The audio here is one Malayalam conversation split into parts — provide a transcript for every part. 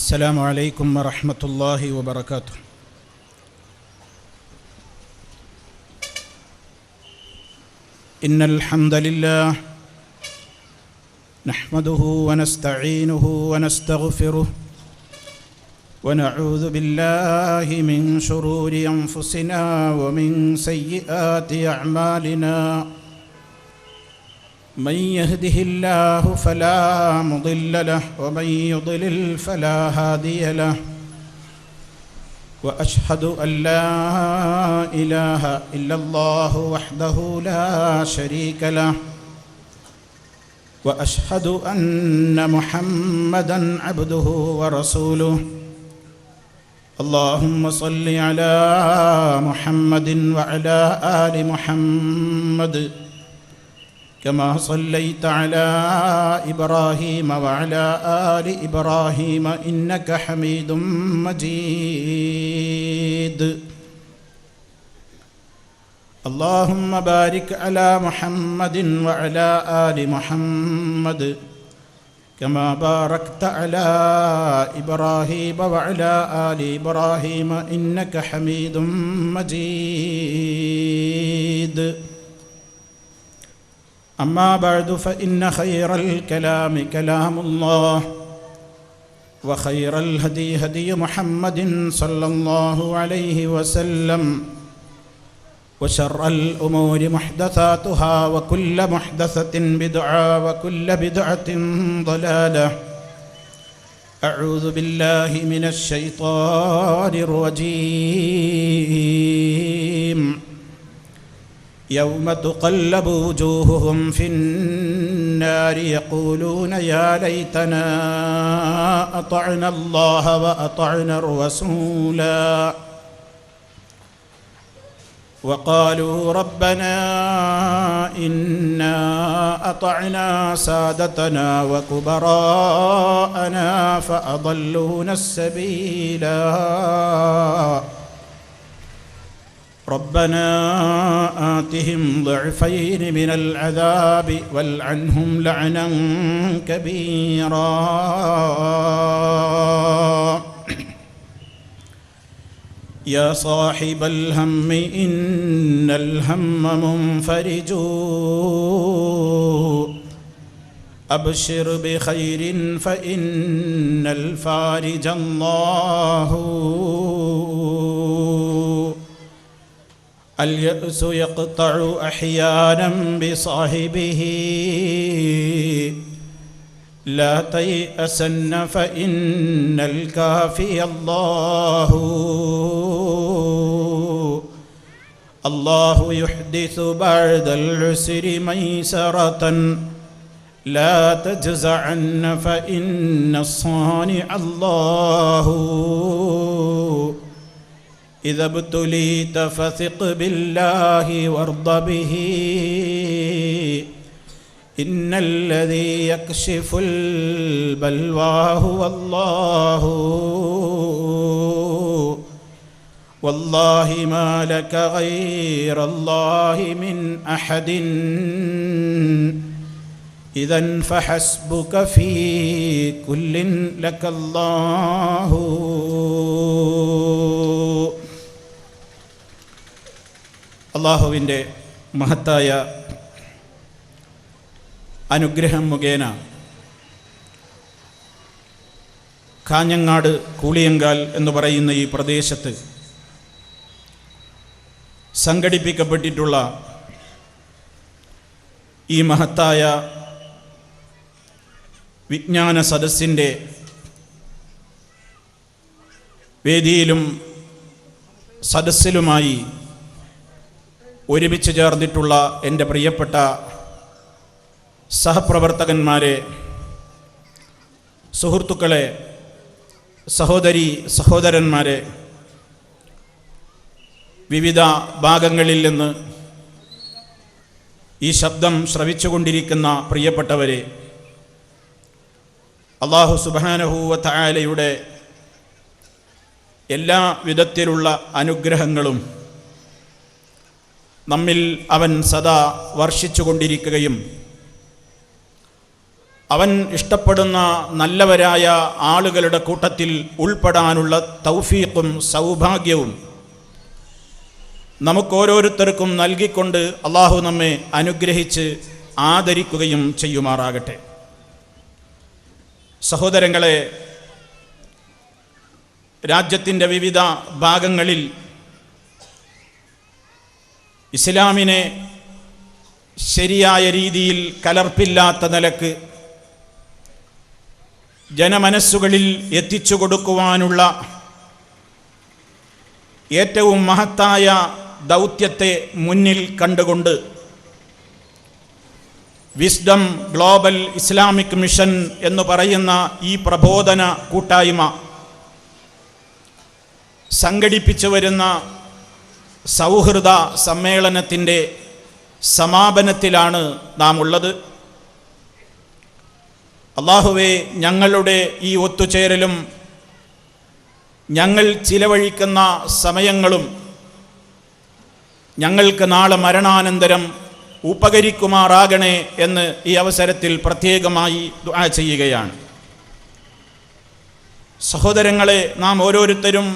السلام عليكم ورحمة الله وبركاته. إن الحمد لله نحمده ونستعينه ونستغفره ونعوذ بالله من شرور أنفسنا ومن سيئات أعمالنا. من يهده الله فلا مضل له ومن يضلل فلا هادي له. وأشهد أن لا إله إلا الله وحده لا شريك له. وأشهد أن محمدًا عبده ورسوله. اللهم صل على محمد وعلى آل محمد كما صليت على إبراهيم وعلى آل إبراهيم إنك حميد مجيد. اللهم بارك على محمد وعلى آل محمد كما باركت على إبراهيم وعلى آل إبراهيم إنك حميد مجيد. أما بعد فإن خير الكلام كلام الله وخير الهدي هدي محمد صلى الله عليه وسلم وشر الأمور محدثاتها وكل محدثة بدعة وكل بدعة ضلالة. أعوذ بالله من الشيطان الرجيم. يوم تقلب وجوههم في النار يقولون يا ليتنا أطعنا الله وأطعنا الرسولا. وقالوا ربنا إنا أطعنا سادتنا وكبراءنا فأضلونا السبيلا. ربنا آتهم ضعفين من العذاب والعنهم لعنا كبيرا. يا صاحب الهم إن الهم منفرج أبشر بخير فإن الفارج الله. اليأس يقطع أحيانا بصاحبه لا تيأسن فإن الكافي الله. الله يحدث بعد العسر ميسرة لا تجزعن فإن الصانع الله. إذا ابتليت فثق بالله وارض به إن الذي يكشف البلوى هو الله. والله ما لك غير الله من أحد إذا فحسبك في كل لك الله. അള്ളാഹുവിൻ്റെ മഹത്തായ അനുഗ്രഹം മുഖേന കാഞ്ഞങ്ങാട് കൂളിയങ്കാൽ എന്ന് പറയുന്ന ഈ പ്രദേശത്ത് സംഘടിപ്പിക്കപ്പെട്ടിട്ടുള്ള ഈ മഹത്തായ വിജ്ഞാന സദസ്സിൻ്റെ വേദിയിലും സദസ്സിലുമായി ഒരുമിച്ച് ചേർന്നിട്ടുള്ള എൻ്റെ പ്രിയപ്പെട്ട സഹപ്രവർത്തകന്മാരെ, സുഹൃത്തുക്കളെ, സഹോദരി സഹോദരന്മാരെ, വിവിധ ഭാഗങ്ങളിൽ നിന്ന് ഈ ശബ്ദം ശ്രവിച്ചുകൊണ്ടിരിക്കുന്ന പ്രിയപ്പെട്ടവരെ, അല്ലാഹു സുബ്ഹാനഹു വ തആലയുടെ എല്ലാ വിധത്തിലുള്ള അനുഗ്രഹങ്ങളും നമ്മിൽ അവൻ സദാ വർഷിച്ചുകൊണ്ടിരിക്കുകയും അവൻ ഇഷ്ടപ്പെടുന്ന നല്ലവരായ ആളുകളുടെ കൂട്ടത്തിൽ ഉൾപ്പെടാനുള്ള തൗഫീഖും സൗഭാഗ്യവും നമുക്കോരോരുത്തർക്കും നൽകിക്കൊണ്ട് അള്ളാഹു നമ്മെ അനുഗ്രഹിച്ച് ആദരിക്കുകയും ചെയ്യുമാറാകട്ടെ. സഹോദരങ്ങളെ, രാജ്യത്തിൻ്റെ വിവിധ ഭാഗങ്ങളിൽ ഇസ്ലാമിനെ ശരിയായ രീതിയിൽ കലർപ്പില്ലാത്ത നിലക്ക് ജനമനസ്സുകളിൽ എത്തിച്ചു കൊടുക്കുവാനുള്ള ഏറ്റവും മഹത്തായ ദൗത്യത്തെ മുന്നിൽ കണ്ടുകൊണ്ട് വിസ്ഡം ഗ്ലോബൽ ഇസ്ലാമിക് മിഷൻ എന്ന് പറയുന്ന ഈ പ്രബോധന കൂട്ടായ്മ സംഘടിപ്പിച്ചു വരുന്ന സൗഹൃദ സമ്മേളനത്തിൻ്റെ സമാപനത്തിലാണ് നാം ഉള്ളത്. അല്ലാഹുവേ, ഞങ്ങളുടെ ഈ ഒത്തുചേരലും ഞങ്ങൾ ചിലവഴിക്കുന്ന സമയങ്ങളും ഞങ്ങൾക്ക് നാളെ മരണാനന്തരം ഉപകരിക്കുമാറാകണേ എന്ന് ഈ അവസരത്തിൽ പ്രത്യേകമായി ദുആ ചെയ്യുകയാണ്. സഹോദരങ്ങളെ, നാം ഓരോരുത്തരും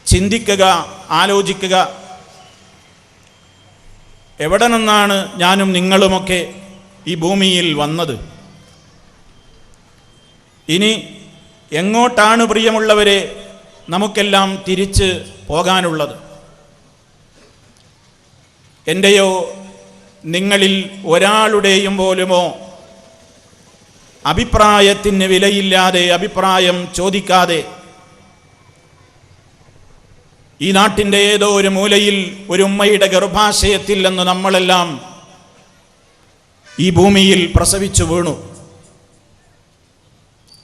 ചിന്തിക്കുക, ആലോചിക്കുക, എവിടെ നിന്നാണ് ഞാനും നിങ്ങളുമൊക്കെ ഈ ഭൂമിയിൽ വന്നത്? ഇനി എങ്ങോട്ടാണ് പ്രിയമുള്ളവരെ നമുക്കെല്ലാം തിരിച്ച് പോകാനുള്ളത്? എൻ്റെയോ നിങ്ങളിൽ ഒരാളുടെയും പോലുമോ അഭിപ്രായത്തിന് വിലയില്ലാതെ, അഭിപ്രായം ചോദിക്കാതെ ഈ നാട്ടിൻ്റെ ഏതോ ഒരു മൂലയിൽ ഒരു ഉമ്മയുടെ ഗർഭാശയത്തിൽ നിന്ന് നമ്മളെല്ലാം ഈ ഭൂമിയിൽ പ്രസവിച്ചു വീണു.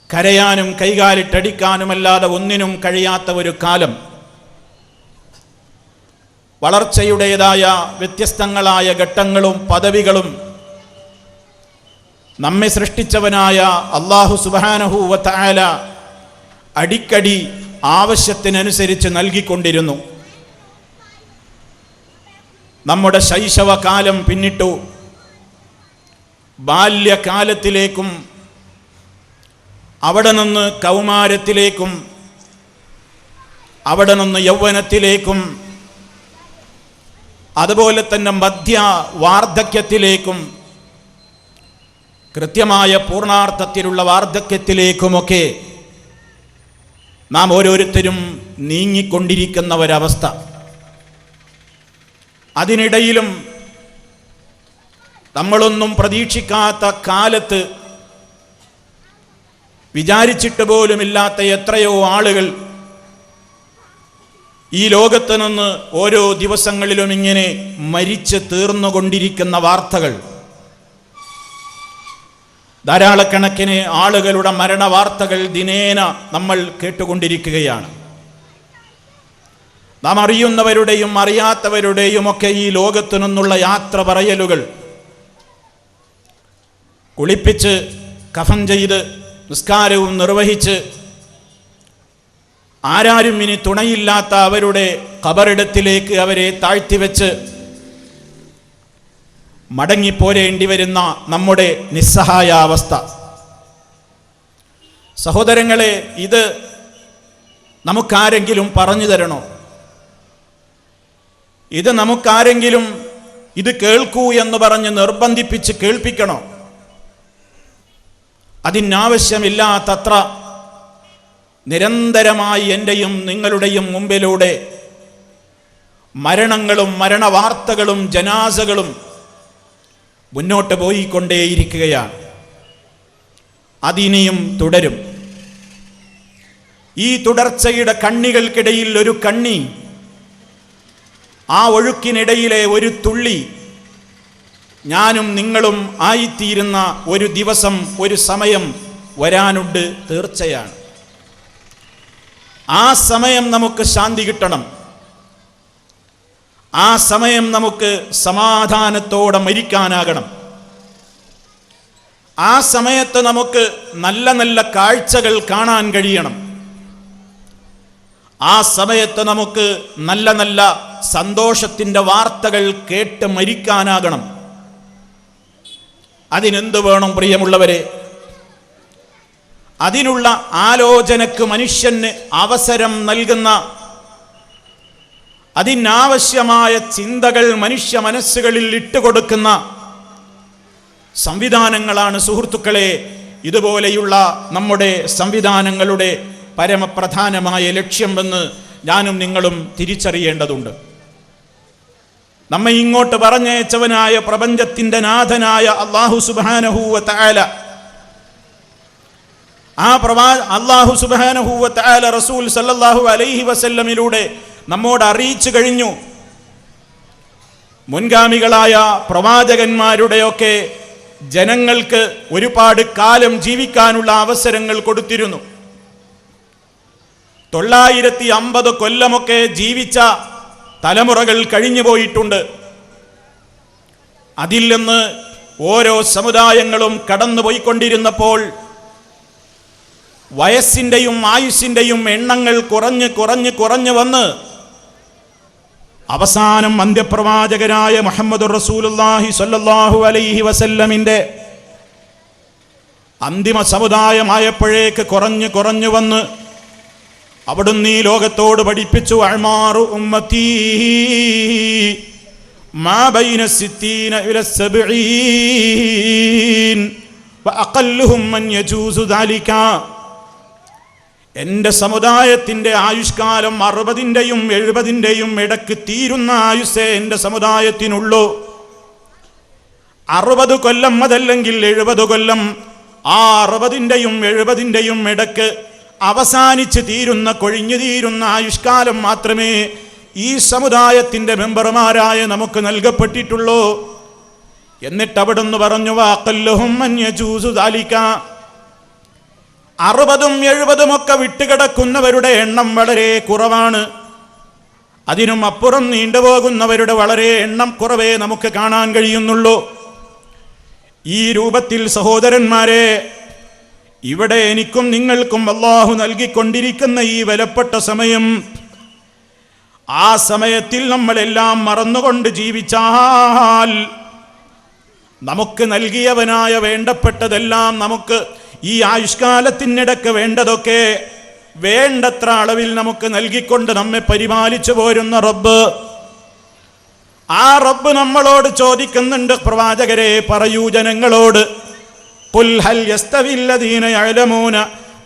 കരയാനും കൈകാലിട്ടടിക്കാനുമല്ലാതെ ഒന്നിനും കഴിയാത്ത ഒരു കാലം, വളർച്ചയുടേതായ വ്യത്യസ്തങ്ങളായ ഘട്ടങ്ങളും പദവികളും നമ്മെ സൃഷ്ടിച്ചവനായ അല്ലാഹു സുബ്ഹാനഹു വ തആല അടിക്കടി ആവശ്യത്തിനനുസരിച്ച് നൽകിക്കൊണ്ടിരുന്നു. നമ്മുടെ ശൈശവകാലം പിന്നിട്ടു, ബാല്യകാലത്തിലേക്കും അവിടെ നിന്ന് കൗമാരത്തിലേക്കും അവിടെ നിന്ന് യൗവനത്തിലേക്കും അതുപോലെ തന്നെ മധ്യ വാർദ്ധക്യത്തിലേക്കും കൃത്യമായ പൂർണാർത്ഥത്തിലുള്ള വാർദ്ധക്യത്തിലേക്കുമൊക്കെ നാം ഓരോരുത്തരും നീങ്ങിക്കൊണ്ടിരിക്കുന്ന ഒരവസ്ഥ. അതിനിടയിലും നമ്മളൊന്നും പ്രതീക്ഷിക്കാത്ത കാലത്ത് വിചാരിച്ചിട്ട് പോലുമില്ലാത്ത എത്രയോ ആളുകൾ ഈ ലോകത്ത് നിന്ന് ഓരോ ദിവസങ്ങളിലും ഇങ്ങനെ മരിച്ച് തീർന്നുകൊണ്ടിരിക്കുന്ന വാർത്തകൾ, ധാരാളക്കണക്കിന് ആളുകളുടെ മരണവാർത്തകൾ ദിനേന നമ്മൾ കേട്ടുകൊണ്ടിരിക്കുകയാണ്. നാം അറിയുന്നവരുടെയും അറിയാത്തവരുടെയും ഒക്കെ ഈ ലോകത്തു നിന്നുള്ള യാത്ര പറയലുകൾ, കുളിപ്പിച്ച് കഫൻ ചെയ്ത് നിസ്കാരവും നിർവഹിച്ച് ആരാരും ഇനി തുണയില്ലാത്ത അവരുടെ ഖബറിടത്തിലേക്ക് അവരെ താഴ്ത്തിവെച്ച് മടങ്ങിപ്പോരേണ്ടി വരുന്ന നമ്മുടെ നിസ്സഹായാവസ്ഥ. സഹോദരങ്ങളെ, ഇത് നമുക്കാരെങ്കിലും പറഞ്ഞു തരണോ? ഇത് നമുക്കാരെങ്കിലും ഇത് കേൾക്കൂ എന്ന് പറഞ്ഞ് നിർബന്ധിപ്പിച്ച് കേൾപ്പിക്കണോ? അതിനാവശ്യമില്ലാത്തത്ര നിരന്തരമായി എൻ്റെയും നിങ്ങളുടെയും മുമ്പിലൂടെ മരണങ്ങളും മരണവാർത്തകളും ജനാസകളും മുന്നോട്ട് പോയിക്കൊണ്ടേയിരിക്കുകയാണ്. അതിനിയും തുടരും. ഈ തുടർച്ചയുടെ കണ്ണികൾക്കിടയിൽ ഒരു കണ്ണി, ആ ഒഴുക്കിനിടയിലെ ഒരു തുള്ളി ഞാനും നിങ്ങളും ആയിത്തീരുന്ന ഒരു ദിവസം, ഒരു സമയം വരാനുണ്ട്, തീർച്ചയാണ്. ആ സമയം നമുക്ക് ശാന്തി കിട്ടണം. ആ സമയം നമുക്ക് സമാധാനത്തോടെ മരിക്കാനാകണം. ആ സമയത്ത് നമുക്ക് നല്ല നല്ല കാഴ്ചകൾ കാണാൻ കഴിയണം. ആ സമയത്ത് നമുക്ക് നല്ല നല്ല സന്തോഷത്തിൻ്റെ വാർത്തകൾ കേട്ട് മരിക്കാനാകണം. അതിനെന്ത് വേണം പ്രിയമുള്ളവരെ? അതിനുള്ള ആലോചനക്ക് മനുഷ്യന് അവസരം നൽകുന്ന, അതിനാവശ്യമായ ചിന്തകൾ മനുഷ്യ മനസ്സുകളിൽ ഇട്ടുകൊടുക്കുന്ന സംവിധാനങ്ങളാണ് സുഹൃത്തുക്കളെ ഇതുപോലെയുള്ള നമ്മുടെ സംവിധാനങ്ങളുടെ പരമപ്രധാനമായ ലക്ഷ്യമെന്ന് ഞാനും നിങ്ങളും തിരിച്ചറിയേണ്ടതുണ്ട്. നമ്മെ ഇങ്ങോട്ട് പറഞ്ഞയച്ചവനായ പ്രപഞ്ചത്തിന്റെ നാഥനായ അല്ലാഹു സുബ്ഹാനഹു വ തആല, അല്ലാഹു സുബ്ഹാനഹു വ തആല റസൂൽ സല്ലല്ലാഹു അലൈഹി വസല്ലമിലൂടെ നമ്മോട് അറിയിച്ചു കഴിഞ്ഞു. മുൻഗാമികളായ പ്രവാചകന്മാരുടെയൊക്കെ ജനങ്ങൾക്ക് ഒരുപാട് കാലം ജീവിക്കാനുള്ള അവസരങ്ങൾ കൊടുത്തിരുന്നു. 950 കൊല്ലമൊക്കെ ജീവിച്ച തലമുറകൾ കഴിഞ്ഞു പോയിട്ടുണ്ട്. അതിൽ നിന്ന് ഓരോ സമുദായങ്ങളും കടന്നുപോയിക്കൊണ്ടിരുന്നപ്പോൾ വയസ്സിന്റെയും ആയുസ്സിന്റെയും എണ്ണങ്ങൾ കുറഞ്ഞു വന്ന് അവസാനം അന്ത്യപ്രവാചകനായ മുഹമ്മദുർ റസൂലുള്ളാഹി സ്വല്ലല്ലാഹു അലൈഹി വസല്ലമിന്റെ അന്തിമ സമുദായമായപ്പോഴേക്ക് കുറഞ്ഞു വന്ന് അവിടുന്ന് ഈ ലോകത്തോട് പഠിപ്പിച്ചു, അഅ്മാറു ഉമ്മത്തി മാ ബൈന 60 ഇല 70 വഅഖല്ലുഹും മൻ യജൂസു ദാലിക. എൻ്റെ സമുദായത്തിൻ്റെ ആയുഷ്കാലം 60ൻ്റെയും 70ൻ്റെയും ഇടക്ക് തീരുന്ന ആയുസ്സേ എൻ്റെ സമുദായത്തിനുള്ളൂ. 60 കൊല്ലം അതല്ലെങ്കിൽ 70 കൊല്ലം, ആ 60ൻ്റെയും 70ൻ്റെയും ഇടക്ക് അവസാനിച്ച് തീരുന്ന, കൊഴിഞ്ഞു തീരുന്ന ആയുഷ്കാലം മാത്രമേ ഈ സമുദായത്തിൻ്റെ മെമ്പർമാരായ നമുക്ക് നൽകപ്പെട്ടിട്ടുള്ളൂ. എന്നിട്ട് അവിടുന്ന് പറഞ്ഞു, വഅഖല്ലുഹും മൻ യജൂസു ദാലിക. 60ഉം 70ഉം ഒക്കെ വിട്ടുകിടക്കുന്നവരുടെ എണ്ണം വളരെ കുറവാണ്. അതിനും അപ്പുറം നീണ്ടുപോകുന്നവരുടെ വളരെ എണ്ണം കുറവേ നമുക്ക് കാണാൻ കഴിയുന്നുള്ളൂ. ഈ രൂപത്തിൽ സഹോദരന്മാരെ, ഇവിടെ എനിക്കും നിങ്ങൾക്കും അല്ലാഹു നൽകിക്കൊണ്ടിരിക്കുന്ന ഈ വിലപ്പെട്ട സമയം, ആ സമയത്തിൽ നമ്മളെല്ലാം മറന്നുകൊണ്ട് ജീവിച്ചാൽ നമുക്ക് നൽകിയവനായ വേണ്ടപ്പെട്ടതെല്ലാം നമുക്ക് ഈ ആയുഷ്കാലത്തിനിടക്ക് വേണ്ടതൊക്കെ വേണ്ടത്ര അളവിൽ നമുക്ക് നൽകിക്കൊണ്ട് നമ്മെ പരിപാലിച്ചു പോരുന്ന റബ്ബ്, ആ റബ്ബ് നമ്മളോട് ചോദിക്കുന്നുണ്ട്, പ്രവാചകരെ പറയൂ ജനങ്ങളോട്, ഖുൽ ഹൽ യസ്തവില്ലദീന യഅലമൂന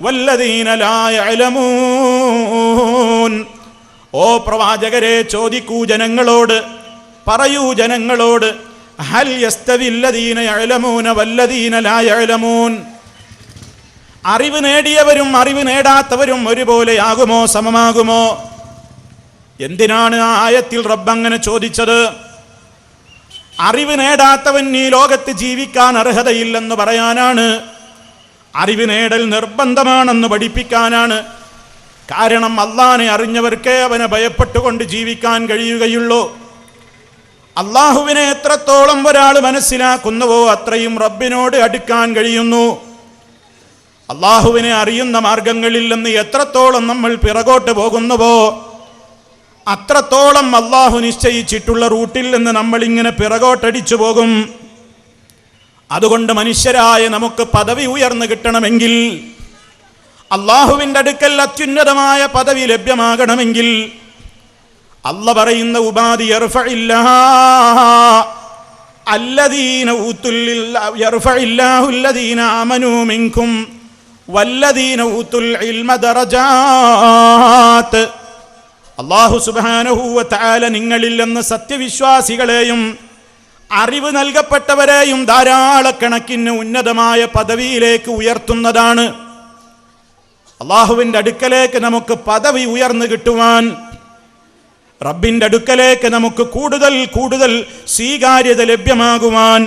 വല്ലദീന ലാ യഅലമൂൻ. ഓ പ്രവാചകരെ ചോദിക്കൂ ജനങ്ങളോട്, പറയൂ ജനങ്ങളോട്, ഹൽ യസ്തവില്ലദീന യഅലമൂന വല്ലദീന ലാ യഅലമൂൻ. അറിവ് നേടിയവരും അറിവ് നേടാത്തവരും ഒരുപോലെയാകുമോ, സമമാകുമോ? എന്തിനാണ് ആ ആയത്തിൽ റബ്ബ് അങ്ങനെ ചോദിച്ചത്? അറിവ് നേടാത്തവൻ ഈ ലോകത്ത് ജീവിക്കാൻ അർഹതയില്ലെന്ന് പറയാനാണ്. അറിവ് നേടൽ നിർബന്ധമാണെന്ന് പഠിപ്പിക്കാനാണ്. കാരണം അല്ലാഹനെ അറിഞ്ഞവർക്കേ അവനെ ഭയപ്പെട്ടുകൊണ്ട് ജീവിക്കാൻ കഴിയുകയുള്ളൂ. അല്ലാഹുവിനെ എത്രത്തോളം ഒരാൾ മനസ്സിലാക്കുന്നുവോ അത്രയും റബ്ബിനോട് അടുക്കാൻ കഴിയുന്നു. അല്ലാഹുവിനെ അറിയുന്ന മാർഗങ്ങളിൽ നിന്ന് എത്രത്തോളം നമ്മൾ പിറകോട്ട് പോകുന്നുവോ അത്രത്തോളം അല്ലാഹു നിശ്ചയിച്ചിട്ടുള്ള റൂട്ടിൽ നിന്ന് നമ്മൾ ഇങ്ങനെ പിറകോട്ടടിച്ചു പോകും. അതുകൊണ്ട് മനുഷ്യരായ നമുക്ക് പദവി ഉയർന്നു കിട്ടണമെങ്കിൽ, അല്ലാഹുവിൻ്റെ അടുക്കൽ അത്യുന്നതമായ പദവി ലഭ്യമാകണമെങ്കിൽ, അല്ല പറയുന്ന ഉപാധി യർഫഇല്ലാഹുല്ലദീന ആമനൂ മിൻകും വല്ലദീന ഊതുൽ ഇൽമ ദറജാത്ത്. അല്ലാഹു സുബ്ഹാനഹു വ തആല നിങ്ങളിൽ നിന്ന് സത്യവിശ്വാസികളെയും അറിവ് നൽകപ്പെട്ടവരെയും ധാരാളക്കണക്കിന് ഉന്നതമായ പദവിയിലേക്ക് ഉയർത്തുന്നതാണ്. അല്ലാഹുവിൻ്റെ അടുക്കലേക്ക് നമുക്ക് പദവി ഉയർന്നു കിട്ടുവാൻ, റബ്ബിൻ്റെ അടുക്കലേക്ക് നമുക്ക് കൂടുതൽ സ്വീകാര്യത ലഭ്യമാകുവാൻ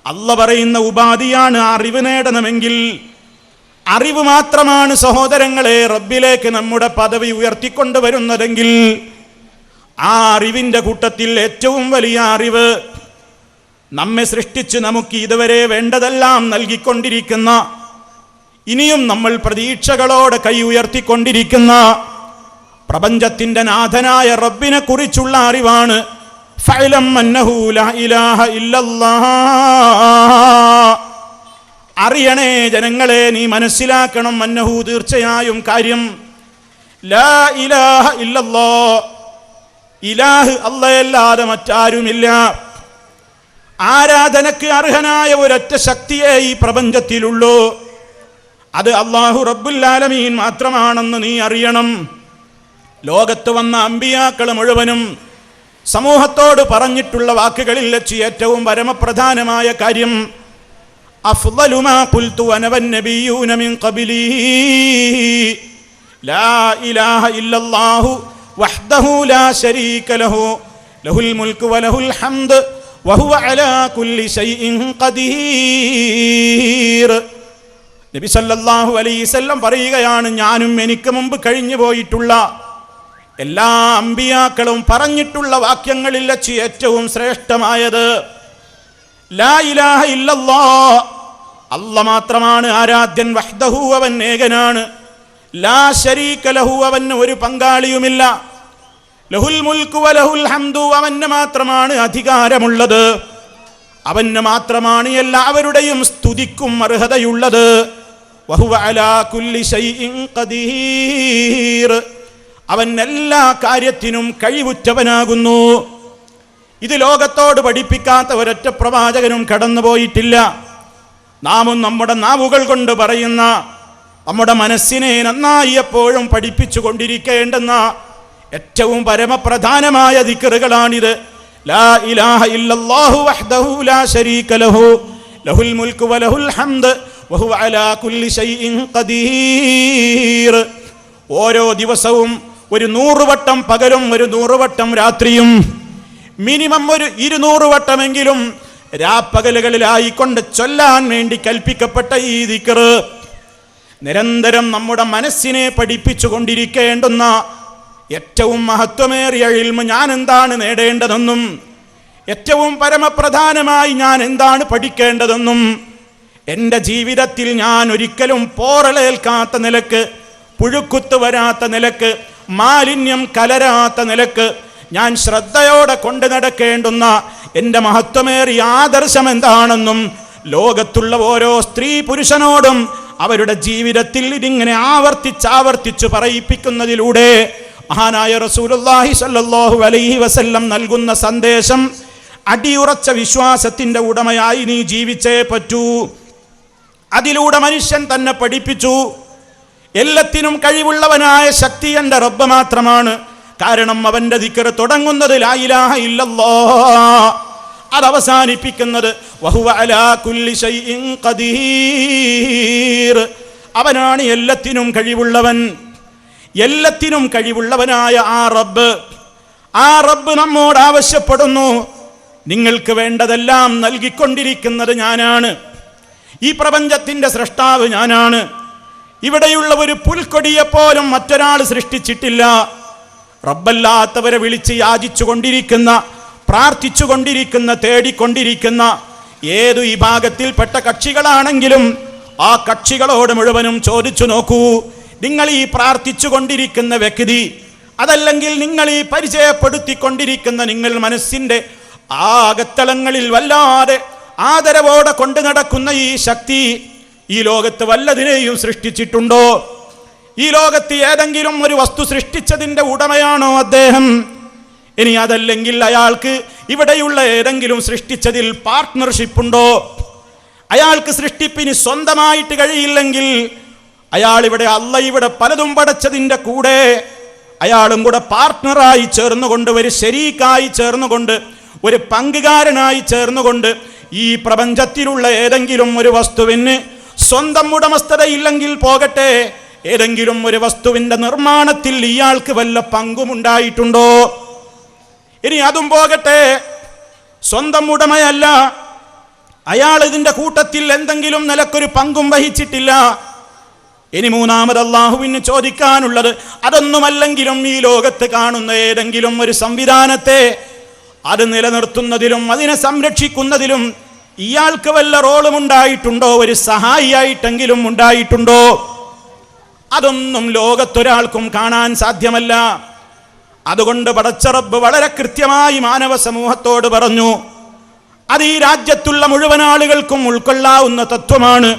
അല്ല പറയുന്ന ഉപാധിയാണ് അറിവ് നേടണമെങ്കിൽ. അറിവ് മാത്രമാണ് സഹോദരങ്ങളെ റബ്ബിലേക്ക് നമ്മുടെ പദവി ഉയർത്തിക്കൊണ്ടുവരുന്നതെങ്കിൽ, ആ അറിവിൻ്റെ കൂട്ടത്തിൽ ഏറ്റവും വലിയ അറിവ് നമ്മെ സൃഷ്ടിച്ച് നമുക്ക് ഇതുവരെ വേണ്ടതെല്ലാം നൽകിക്കൊണ്ടിരിക്കുന്ന, ഇനിയും നമ്മൾ പ്രതീക്ഷകളോടെ കൈ ഉയർത്തിക്കൊണ്ടിരിക്കുന്ന പ്രപഞ്ചത്തിൻ്റെ നാഥനായ റബ്ബിനെ കുറിച്ചുള്ള അറിവാണ്. ഫഅലം അന്നഹു ലാ ഇലാഹ ഇല്ലല്ലാഹ്. അറിയണേ ജനങ്ങളെ, നീ മനസ്സിലാക്കണം, അന്നഹു തീർച്ചയായും കാര്യം, ലാ ഇലാഹ ഇല്ലല്ലാഹ്, ഇലാഹ് അല്ലാഹയല്ലാതെ മറ്റാരുമില്ല. ആരാധനക്ക് അർഹനായ ഒരൊറ്റ ശക്തിയെ ഈ പ്രപഞ്ചത്തിലുള്ളൂ, അത് അല്ലാഹു റബ്ബുൽ ആലമീൻ മാത്രമാണെന്ന് നീ അറിയണം. ലോകത്ത് വന്ന അമ്പിയാക്കൾ മുഴുവനും സമൂഹത്തോട് പറഞ്ഞിട്ടുള്ള വാക്കുകളിൽ വെച്ച് ഏറ്റവും പരമപ്രധാനമായ കാര്യം, അഫ്ളലു മാ ഖുൽതു അന വന്നബിയ്യൂന മിൻ ഖബ്ലി ലാ ഇലാഹ ഇല്ലല്ലാഹു വഹ്ദഹു ലാ ശരീക ലഹു ലഹുൽ മുൽക്കു വലഹുൽ ഹംദ് വഹുവ അലാ കുല്ലി ശൈഇൻ ഖദീർ. നബി സല്ലല്ലാഹു അലൈഹി വസല്ലം പറയുകയാണ്, ഞാനും എനിക്ക് മുമ്പ് കഴിഞ്ഞു പോയിട്ടുള്ള എല്ലാ അമ്പിയാക്കളും പറഞ്ഞിട്ടുള്ള വാക്യങ്ങളിൽ വെച്ച് ഏറ്റവും ശ്രേഷ്ഠമായത് ലാ ഇലാഹ ഇല്ലല്ലാഹ്, അല്ലാഹ് മാത്രമാണ് ആരാധ്യൻ, വഹ്ദഹു അവൻ ഏകനാണ്, ലാ ശരീക ലഹു അവന് ഒരു പങ്കാളിയുമില്ല, ലഹുൽ മുൽക്കു വലഹുൽ ഹംദു അവന് മാത്രമാണ് അധികാരമുള്ളത്, അവന് മാത്രമാണ് എല്ലാവരുടെയും സ്തുതിക്കും അർഹതയുള്ളത്, വഹുവ അലാ കുല്ലി ശൈഇൻ ഖദീർ അവൻ എല്ലാ കാര്യത്തിനും കഴിവുറ്റവനാകുന്നു. ഇത് ലോകത്തോട് പഠിപ്പിക്കാത്ത ഒരൊറ്റ പ്രവാചകനും കടന്നുപോയിട്ടില്ല. നാമും നമ്മുടെ നാവുകൾ കൊണ്ട് പറയുന്ന, നമ്മുടെ മനസ്സിനെ നന്നായി എപ്പോഴും പഠിപ്പിച്ചു കൊണ്ടിരിക്കേണ്ടുന്ന ഏറ്റവും പരമപ്രധാനമായ ദിക്റുകളാണിത്. ലാ ഇലാഹ ഇല്ലല്ലാഹു വഹ്ദഹു ലാ ശരീക ലഹു ലഹുൽ മുൽക്കു വലഹുൽ ഹംദ് വഹുവ അലാ കുല്ലി ശൈഇൻ ഖദീർ. ഓരോ ദിവസവും ഒരു 100 വട്ടം പകലും ഒരു 100 വട്ടം രാത്രിയും, മിനിമം ഒരു 200 വട്ടമെങ്കിലും രാപ്പകലുകളിലായിക്കൊണ്ട് ചൊല്ലാൻ വേണ്ടി കൽപ്പിക്കപ്പെട്ട ഈ ദിക്ർ നിരന്തരം നമ്മുടെ മനസ്സിനെ പഠിപ്പിച്ചു കൊണ്ടിരിക്കേണ്ടുന്ന ഏറ്റവും മഹത്വമേറിയ ഇൽമ്, ഞാൻ എന്താണ് നേടേണ്ടതെന്നും ഏറ്റവും പരമപ്രധാനമായി ഞാൻ എന്താണ് പഠിക്കേണ്ടതെന്നും എൻ്റെ ജീവിതത്തിൽ ഞാൻ ഒരിക്കലും പോറലേൽക്കാത്ത നിലക്ക്, പുഴുക്കുത്ത് വരാത്ത നിലക്ക്, മാലിന്യം കലരാത്ത നിലക്ക് ഞാൻ ശ്രദ്ധയോടെ കൊണ്ടു നടക്കേണ്ടുന്ന എൻ്റെ മഹത്വമേറിയ ആദർശം എന്താണെന്നും ലോകത്തുള്ള ഓരോ സ്ത്രീ പുരുഷനോടും അവരുടെ ജീവിതത്തിൽ ഇതിങ്ങനെ ആവർത്തിച്ചാവർത്തിച്ചു പറയിപ്പിക്കുന്നതിലൂടെ മഹാനായ റസൂലുള്ളാഹി സ്വല്ലല്ലാഹു അലൈഹി വസല്ലം നൽകുന്ന സന്ദേശം, അടിയുറച്ച വിശ്വാസത്തിൻ്റെ ഉടമയായി നീ ജീവിച്ചേ പറ്റൂ. അതിലൂടെ മനുഷ്യൻ തന്നെ പഠിപ്പിച്ചു, എല്ലാത്തിനും കഴിവുള്ളവനായ ശക്തി എൻ്റെ റബ്ബ് മാത്രമാണ്. കാരണം അവൻ്റെ ദിക്ർ തുടങ്ങുന്നത് ലാ ഇലാഹ ഇല്ലല്ലാഹ്, അത് അവസാനിപ്പിക്കുന്നത് വഹുവ അലാ കുല്ലി ശൈഇൻ ഖദീർ, അവനാണ് എല്ലാത്തിനും കഴിവുള്ളവൻ. എല്ലാത്തിനും കഴിവുള്ളവനായ ആ റബ്ബ് നമ്മോട് ആവശ്യപ്പെടുന്നു, നിങ്ങൾക്ക് വേണ്ടതെല്ലാം നൽകിക്കൊണ്ടിരിക്കുന്നത് ഞാനാണ്, ഈ പ്രപഞ്ചത്തിൻ്റെ സൃഷ്ടാവ് ഞാനാണ്, ഇവിടെയുള്ള ഒരു പുൽക്കൊടിയെപ്പോലും മറ്റൊരാൾ സൃഷ്ടിച്ചിട്ടില്ല. റബ്ബല്ലാത്തവരെ വിളിച്ച് യാചിച്ചു കൊണ്ടിരിക്കുന്ന, പ്രാർത്ഥിച്ചു കൊണ്ടിരിക്കുന്ന, തേടിക്കൊണ്ടിരിക്കുന്ന ഏതു വിഭാഗത്തിൽപ്പെട്ട കക്ഷികളാണെങ്കിലും ആ കക്ഷികളോട് മുഴുവനും ചോദിച്ചു നോക്കൂ, നിങ്ങൾ ഈ പ്രാർത്ഥിച്ചു കൊണ്ടിരിക്കുന്ന വ്യക്തി, അതല്ലെങ്കിൽ നിങ്ങൾ ഈ പരിചയപ്പെടുത്തിക്കൊണ്ടിരിക്കുന്ന നിങ്ങൾ മനസ്സിൻ്റെ ആകത്തളങ്ങളിൽ വല്ലാതെ ആദരവോടെ കൊണ്ടു നടക്കുന്ന ഈ ശക്തി ഈ ലോകത്ത് വല്ലതിനെയും സൃഷ്ടിച്ചിട്ടുണ്ടോ? ഈ ലോകത്ത് ഏതെങ്കിലും ഒരു വസ്തു സൃഷ്ടിച്ചതിൻ്റെ ഉടമയാണോ അദ്ദേഹം? ഇനി അതല്ലെങ്കിൽ അയാൾക്ക് ഇവിടെയുള്ള ഏതെങ്കിലും സൃഷ്ടിച്ചതിൽ പാർട്ട്ണർഷിപ്പുണ്ടോ? അയാൾക്ക് സൃഷ്ടിപ്പിന് സ്വന്തമായിട്ട് കഴിയില്ലെങ്കിൽ അയാൾ ഇവിടെ പലതും പടച്ചതിൻ്റെ കൂടെ അയാളും കൂടെ പാർട്ട്ണറായി ചേർന്നുകൊണ്ട്, ഒരു ശരീക്കായി ചേർന്നുകൊണ്ട്, ഒരു പങ്കുകാരനായി ചേർന്നുകൊണ്ട് ഈ പ്രപഞ്ചത്തിലുള്ള ഏതെങ്കിലും ഒരു വസ്തുവിന് സ്വന്തം ഉടമസ്ഥതയില്ലെങ്കിൽ പോകട്ടെ, ഏതെങ്കിലും ഒരു വസ്തുവിൻ്റെ നിർമ്മാണത്തിൽ ഇയാൾക്ക് വല്ല പങ്കുമുണ്ടായിട്ടുണ്ടോ? ഇനി അതും പോകട്ടെ, സ്വന്തം ഉടമയല്ല, അയാൾ ഇതിൻ്റെ കൂട്ടത്തിൽ എന്തെങ്കിലും നിലക്കൊരു പങ്കും വഹിച്ചിട്ടില്ല. ഇനി മൂന്നാമത് അള്ളാഹുവിന് ചോദിക്കാനുള്ളത്, അതൊന്നുമല്ലെങ്കിലും ഈ ലോകത്ത് കാണുന്ന ഏതെങ്കിലും ഒരു സംവിധാനത്തെ അത് നിലനിർത്തുന്നതിലും അതിനെ സംരക്ഷിക്കുന്നതിലും ഇയാൾക്ക് വല്ല റോളും ഉണ്ടായിട്ടുണ്ടോ? ഒരു സഹായിയായിട്ടെങ്കിലും ഉണ്ടായിട്ടുണ്ടോ? അതൊന്നും ലോകത്തൊരാൾക്കും കാണാൻ സാധ്യമല്ല. അതുകൊണ്ട് പടച്ച റബ്ബ് വളരെ കൃത്യമായി മാനവ സമൂഹത്തോട് പറഞ്ഞു, അത് ഈ രാജ്യത്തുള്ള മുഴുവൻ ആളുകൾക്കും ഉൾക്കൊള്ളാവുന്ന തത്വമാണ്.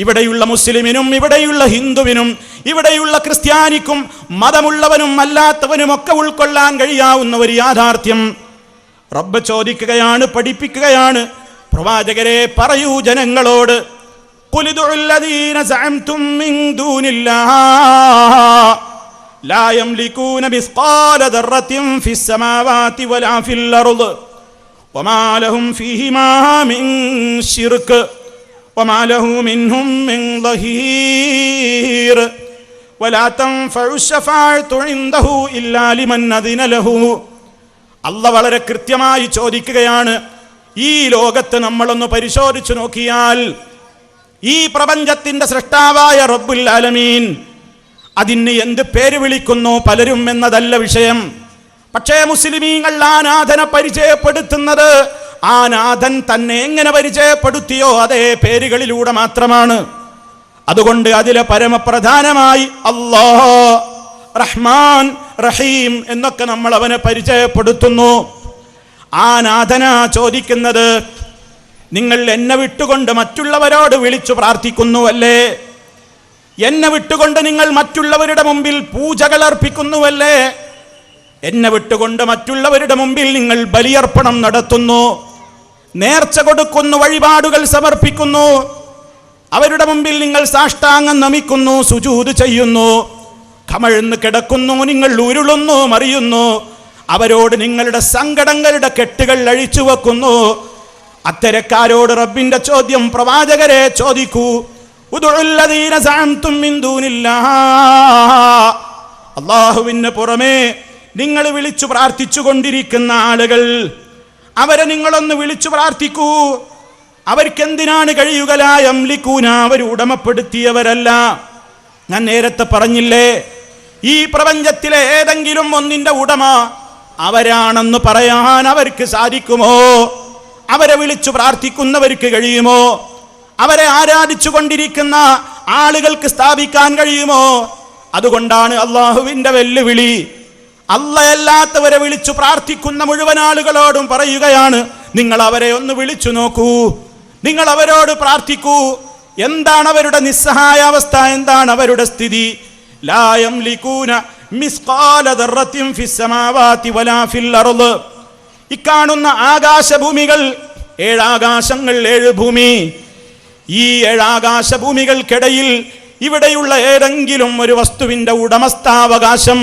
ഇവിടെയുള്ള മുസ്ലിമിനും ഇവിടെയുള്ള ഹിന്ദുവിനും ഇവിടെയുള്ള ക്രിസ്ത്യാനിക്കും മതമുള്ളവനും അല്ലാത്തവനും ഒക്കെ ഉൾക്കൊള്ളാൻ കഴിയാവുന്ന ഒരു യാഥാർത്ഥ്യം റബ്ബ് ചോദിക്കുകയാണ്, പഠിപ്പിക്കുകയാണ്. പ്രവാചകരെ പറയൂ ജനങ്ങളോട്, ഖുലിദുല്ലദീന സഅംതും മിൻ ദൂനില്ലാഹ് ലാ യംലികൂന മിസ്ഖാല ദർറത്തിൻ ഫിസ് സമാവാതി വലാ ഫിൽ അർദ് വമാ ലഹും ഫീഹിമാ മിൻ ശിർക്ക് വമാ ലഹു മിൻഹും മിൻ ദഹീർ വലാ തൻഫഉ ശഫാഅതു ഇൻദഹു ഇല്ലാ ലിമൻ അദിന ലഹു. അല്ലാഹ് വളരെ കൃത്യമായി ചോദിക്കുകയാണ്. ഈ ലോകത്ത് നമ്മളൊന്ന് പരിശോധിച്ചു നോക്കിയാൽ ഈ പ്രപഞ്ചത്തിന്റെ സൃഷ്ടാവായ റബ്ബുൽ ആലമീൻ അതിന് എന്ത് പേര് വിളിക്കുന്നു പലരും എന്നതല്ല വിഷയം. പക്ഷേ മുസ്ലിമീങ്ങൾ ആ നാഥനെ പരിചയപ്പെടുത്തുന്നത് ആ നാഥൻ തന്നെ എങ്ങനെ പരിചയപ്പെടുത്തിയോ അതേ പേരുകളിലൂടെ മാത്രമാണ്. അതുകൊണ്ട് അതിലെ പരമപ്രധാനമായി അല്ലാഹ്, റഹ്മാൻ, റഹീം എന്നൊക്കെ നമ്മൾ അവനെ പരിചയപ്പെടുത്തുന്നു. ആ നാഥനാ ചോദിക്കുന്നത്, നിങ്ങൾ എന്നെ വിട്ടുകൊണ്ട് മറ്റുള്ളവരോട് വിളിച്ചു പ്രാർത്ഥിക്കുന്നുവല്ലേ? എന്നെ വിട്ടുകൊണ്ട് നിങ്ങൾ മറ്റുള്ളവരുടെ മുമ്പിൽ പൂജകൾ അർപ്പിക്കുന്നുവല്ലേ? എന്നെ വിട്ടുകൊണ്ട് മറ്റുള്ളവരുടെ മുമ്പിൽ നിങ്ങൾ ബലിയർപ്പണം നടത്തുന്നു, നേർച്ച കൊടുക്കുന്നു, വഴിപാടുകൾ സമർപ്പിക്കുന്നു, അവരുടെ മുമ്പിൽ നിങ്ങൾ സാഷ്ടാംഗം നമിക്കുന്നു, സുജൂദ് ചെയ്യുന്നു, കമഴ്ന്ന് കിടക്കുന്നു, നിങ്ങൾ ഉരുളുന്നു, മറിയുന്നു, അവരോട് നിങ്ങളുടെ സങ്കടങ്ങളുടെ കെട്ടുകൾ അഴിച്ചു വെക്കുന്നു. അത്തരക്കാരോട് റബ്ബിന്റെ ചോദ്യം, പ്രവാചകരെ ചോദിക്കൂ, ഉദ്ഉല്ലദീന സഅംതും മിൻ ദൂനില്ലാഹ്, അല്ലാഹുവിന് പുറമേ നിങ്ങൾ വിളിച്ചു പ്രാർത്ഥിച്ചു കൊണ്ടിരിക്കുന്ന ആളുകൾ, അവരെ നിങ്ങളൊന്ന് വിളിച്ചു പ്രാർത്ഥിക്കൂ. അവർക്കെന്തിനാണ് കഴിയുക? ലാ യംലികൂന, അവർ ഉടമപ്പെടുത്തിയവരല്ല. ഞാൻ നേരത്തെ പറഞ്ഞില്ലേ, ഈ പ്രപഞ്ചത്തിലെ ഏതെങ്കിലും ഒന്നിന്റെ ഉടമ അവരാണെന്ന് പറയാൻ അവർക്ക് സാധിക്കുമോ? അവരെ വിളിച്ചു പ്രാർത്ഥിക്കുന്നവർക്ക് കഴിയുമോ? അവരെ ആരാധിച്ചു കൊണ്ടിരിക്കുന്ന ആളുകൾക്ക് സ്ഥാപിക്കാൻ കഴിയുമോ? അതുകൊണ്ടാണ് അള്ളാഹുവിന്റെ വെല്ലുവിളി. അല്ലാത്തവരെ വിളിച്ചു പ്രാർത്ഥിക്കുന്ന മുഴുവൻ ആളുകളോടും പറയുകയാണ്, നിങ്ങൾ അവരെ ഒന്ന് വിളിച്ചു നോക്കൂ, നിങ്ങൾ അവരോട് പ്രാർത്ഥിക്കൂ. എന്താണ് അവരുടെ നിസ്സഹായാവസ്ഥ? എന്താണ് അവരുടെ സ്ഥിതി? ലാ യംലികൂന മിസ്ഖാല ദർറത്തിൻ ഫിസ് സമാവാതി വലാ ഫിൽ അർദ്. ഇക്കാണുന്ന ആകാശഭൂമികൾ, 7 ആകാശങ്ങൾ 7 ഭൂമി, ഈ 7 ആകാശഭൂമികൾക്കിടയിൽ ഇവിടെയുള്ള ഏതെങ്കിലും ഒരു വസ്തുവിന്റെ ഉടമസ്ഥാവകാശം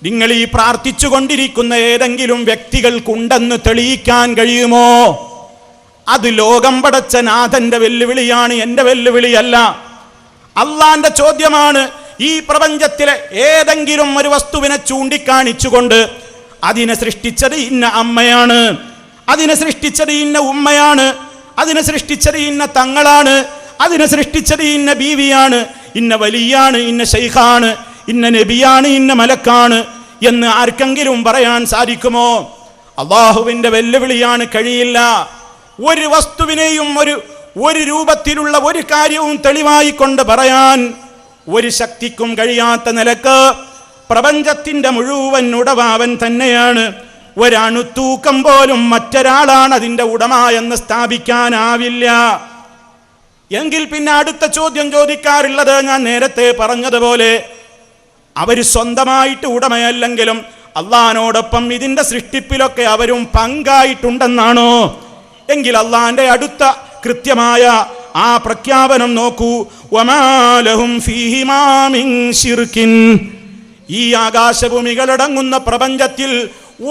നിങ്ങൾ ഈ പ്രാർത്ഥിച്ചു കൊണ്ടിരിക്കുന്ന ഏതെങ്കിലും വ്യക്തികൾക്കുണ്ടെന്ന് തെളിയിക്കാൻ കഴിയുമോ? അത് ലോകം പടച്ച നാഥന്റെ വെല്ലുവിളിയാണ്, എൻ്റെ വെല്ലുവിളിയല്ല. അള്ളാന്റെ ചോദ്യമാണ്. ഈ പ്രപഞ്ചത്തിലെ ഏതെങ്കിലും ഒരു വസ്തുവിനെ ചൂണ്ടിക്കാണിച്ചുകൊണ്ട് അതിനെ സൃഷ്ടിച്ചത് ഇന്ന അമ്മയാണ്, അതിനെ സൃഷ്ടിച്ചത് ഇന്ന ഉമ്മയാണ്, അതിനെ സൃഷ്ടിച്ചത് ഇന്ന തങ്ങളാണ്, അതിനെ സൃഷ്ടിച്ചത് ഇന്ന ബീവിയാണ്, ഇന്ന വലിയാണ്, ഇന്ന ശൈഖാണ്, ഇന്ന നബിയാണ്, ഇന്ന മലക്കാണ് എന്ന് ആർക്കെങ്കിലും പറയാൻ സാധിക്കുമോ? അള്ളാഹുവിന്റെ വെല്ലുവിളിയാണ്, കഴിയില്ല. ഒരു വസ്തുവിനെയും ഒരു രൂപത്തിലുള്ള ഒരു കാര്യവും തെളിവായി കൊണ്ട് പറയാൻ ഒരു ശക്തിക്കും കഴിയാത്ത നിലക്ക് പ്രപഞ്ചത്തിന്റെ മുഴുവൻ ഉടമാവൻ തന്നെയാണ്. ഒരണുത്തൂക്കം പോലും മറ്റൊരാളാണ് അതിന്റെ ഉടമ എന്ന് സ്ഥാപിക്കാനാവില്ല. എങ്കിൽ പിന്നെ അടുത്ത ചോദ്യം ചോദിക്കാറുള്ളത്, ഞാൻ നേരത്തെ പറഞ്ഞതുപോലെ, അവർ സ്വന്തമായിട്ട് ഉടമയല്ലെങ്കിലും അള്ളാഹിനോടൊപ്പം ഇതിന്റെ സൃഷ്ടിപ്പിലൊക്കെ അവരും പങ്കായിട്ടുണ്ടെന്നാണോ? എങ്കിൽ അള്ളാഹിന്റെ അടുത്ത കൃത്യമായ ആ പ്രഖ്യാപനം നോക്കൂ, വമാ ലഹും ഫീഹിമാ മിൻ ശിർക്കിൻ. ഈ ആകാശഭൂമികളടങ്ങുന്ന പ്രപഞ്ചത്തിൽ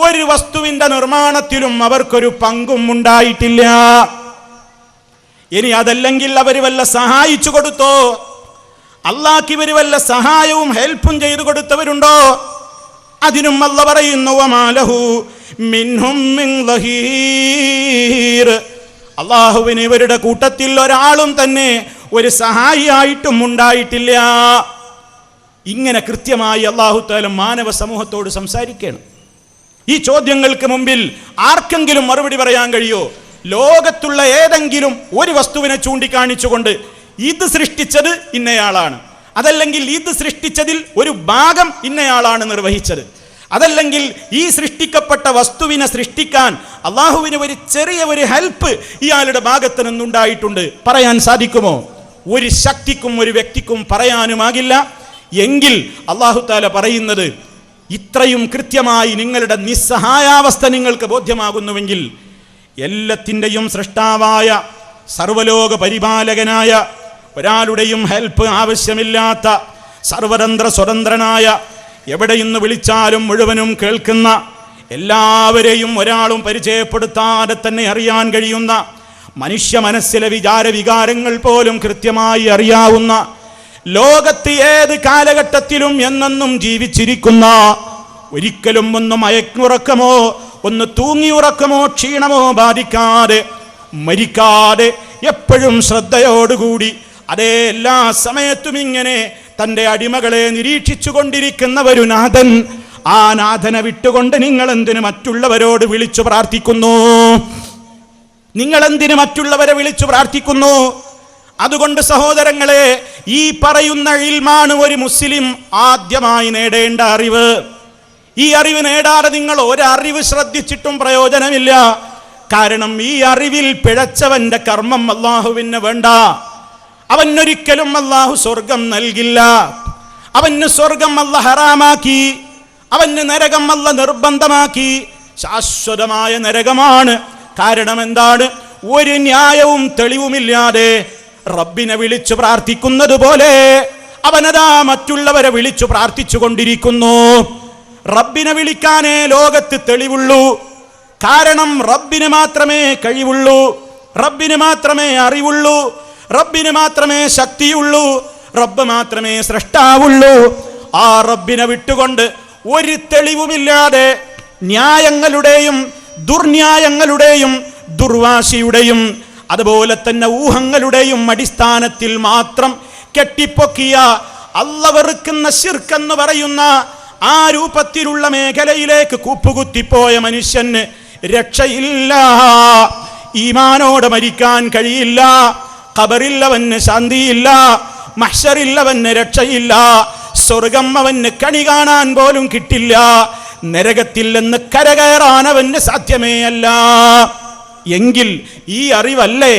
ഒരു വസ്തുവിന്റെ നിർമ്മാണത്തിലും അവർക്കൊരു പങ്കും ഉണ്ടായിട്ടില്ല. ഇനി അതല്ലെങ്കിൽ അവർ വല്ല സഹായിച്ചു കൊടുത്തോ? അള്ളാഹ്ക്ക് ഇവർ വല്ല സഹായവും ഹെൽപ്പും ചെയ്തു കൊടുത്തവരുണ്ടോ? അതിനും അല്ലാഹ് പറയുന്നു, വമാ ലഹു മിൻഹും മിൻ ദഹീർ. അള്ളാഹുവിന് ഇവരുടെ കൂട്ടത്തിൽ ഒരാളും തന്നെ ഒരു സഹായിയായിട്ടും ഉണ്ടായിട്ടില്ല. ഇങ്ങനെ കൃത്യമായി അല്ലാഹു തആല മാനവ സമൂഹത്തോട് സംസാരിക്കുകയാണ്. ഈ ചോദ്യങ്ങൾക്ക് മുമ്പിൽ ആർക്കെങ്കിലും മറുപടി പറയാൻ കഴിയോ? ലോകത്തുള്ള ഏതെങ്കിലും ഒരു വസ്തുവിനെ ചൂണ്ടിക്കാണിച്ചുകൊണ്ട് ഇത് സൃഷ്ടിച്ചത് ഇന്നയാളാണ്, അതല്ലെങ്കിൽ ഇത് സൃഷ്ടിച്ചതിൽ ഒരു ഭാഗം ഇന്നയാളാണ് നിർവഹിച്ചത്, അതല്ലെങ്കിൽ ഈ സൃഷ്ടിക്കപ്പെട്ട വസ്തുവിനെ സൃഷ്ടിക്കാൻ അള്ളാഹുവിന് ഒരു ചെറിയ ഒരു ഹെൽപ്പ് ഇയാളുടെ ഭാഗത്ത് നിന്നുണ്ടായിട്ടുണ്ട് പറയാൻ സാധിക്കുമോ? ഒരു ശക്തിക്കും ഒരു വ്യക്തിക്കും പറയാനുമാകില്ല. എങ്കിൽ അള്ളാഹു താല പറയുന്നത്, ഇത്രയും കൃത്യമായി നിങ്ങളുടെ നിസ്സഹായാവസ്ഥ നിങ്ങൾക്ക് ബോധ്യമാകുന്നുവെങ്കിൽ എല്ലാത്തിൻ്റെയും സൃഷ്ടാവായ സർവലോക പരിപാലകനായ, ഒരാളുടെയും ഹെൽപ്പ് ആവശ്യമില്ലാത്ത, സർവതന്ത്ര സ്വതന്ത്രനായ, എവിടെയിന്ന് വിളിച്ചാലും മുഴുവനും കേൾക്കുന്ന, എല്ലാവരെയും ഒരാളും പരിചയപ്പെടുത്താതെ തന്നെ അറിയാൻ കഴിയുന്ന, മനുഷ്യ മനസ്സിലെ വികാരങ്ങൾ പോലും കൃത്യമായി അറിയാവുന്ന, ലോകത്ത് ഏത് കാലഘട്ടത്തിലും എന്നെന്നും ജീവിച്ചിരിക്കുന്ന, ഒരിക്കലും ഒന്ന് മയക്കുറക്കമോ ഒന്ന് തൂങ്ങിയുറക്കമോ ക്ഷീണമോ ബാധിക്കാതെ, മരിക്കാതെ എപ്പോഴും ശ്രദ്ധയോടുകൂടി അതേ എല്ലാ സമയത്തും ഇങ്ങനെ തൻ്റെ അടിമകളെ നിരീക്ഷിച്ചു കൊണ്ടിരിക്കുന്ന ഒരു നാഥൻ, ആ നാഥനെ വിട്ടുകൊണ്ട് നിങ്ങൾ എന്തിന് മറ്റുള്ളവരോട് വിളിച്ചു പ്രാർത്ഥിക്കുന്നു? നിങ്ങൾ എന്തിന് മറ്റുള്ളവരെ വിളിച്ചു പ്രാർത്ഥിക്കുന്നു? അതുകൊണ്ട് സഹോദരങ്ങളെ, ഈ പറയുന്ന ഇൽമാണ് ഒരു മുസ്ലിം ആദ്യമായി നേടേണ്ട അറിവ്. ഈ അറിവ് നേടാതെ നിങ്ങൾ ഒരറിവ് ശ്രദ്ധിച്ചിട്ടും പ്രയോജനമില്ല. കാരണം ഈ അറിവിൽ പിഴച്ചവന്റെ കർമ്മം അല്ലാഹുവിന് വേണ്ട. അവനൊരിക്കലും അല്ലാഹു സ്വർഗം നൽകില്ല. അവന് സ്വർഗം അല്ല ഹറാമാക്കി, അവന് നരകം അല്ല നിർബന്ധമാക്കി. ശാശ്വതമായ നരകമാണ്. കാരണം എന്താണ്? ഒരു ന്യായവും തെളിവുമില്ലാതെ റബ്ബിനെ വിളിച്ചു പ്രാർത്ഥിക്കുന്നത് പോലെ അവനതാ മറ്റുള്ളവരെ വിളിച്ചു പ്രാർത്ഥിച്ചു കൊണ്ടിരിക്കുന്നു. റബ്ബിനെ വിളിക്കാനേ ലോകത്ത് തെളിവുള്ളൂ. കാരണം റബ്ബിന് മാത്രമേ കഴിവുള്ളൂ, റബ്ബിന് മാത്രമേ അറിവുള്ളൂ, റബ്ബിന് മാത്രമേ ശക്തിയുള്ളൂ, റബ്ബ് മാത്രമേ സ്രഷ്ടാവുള്ളൂ. ആ റബ്ബിനെ വിട്ടുകൊണ്ട് ഒരു തെളിവുമില്ലാതെ ന്യായങ്ങളുടെയും ദുർന്യായങ്ങളുടെയും ദുർവാശിയുടെയും അതുപോലെ തന്നെ ഊഹങ്ങളുടെയും അടിസ്ഥാനത്തിൽ മാത്രം കെട്ടിപ്പൊക്കിയ അള്ള വെറുക്കുന്ന ശിർക്ക് എന്ന് പറയുന്ന ആ രൂപത്തിലുള്ള മേഖലയിലേക്ക് കൂപ്പുകുത്തിപ്പോയ മനുഷ്യന് രക്ഷയില്ല. ഈമാനോടെ മരിക്കാൻ കഴിയില്ല. ഖബറിൽ അവന് ശാന്തിയില്ല, മഹ്ശറിൽ അവന് രക്ഷയില്ല, സ്വർഗം അവന് കണി കാണാൻ പോലും കിട്ടില്ല, നരകത്തിൽ നിന്ന് കരകയറാൻ അവന് സാധ്യമേ അല്ല. എങ്കിൽ ഈ അറിവല്ലേ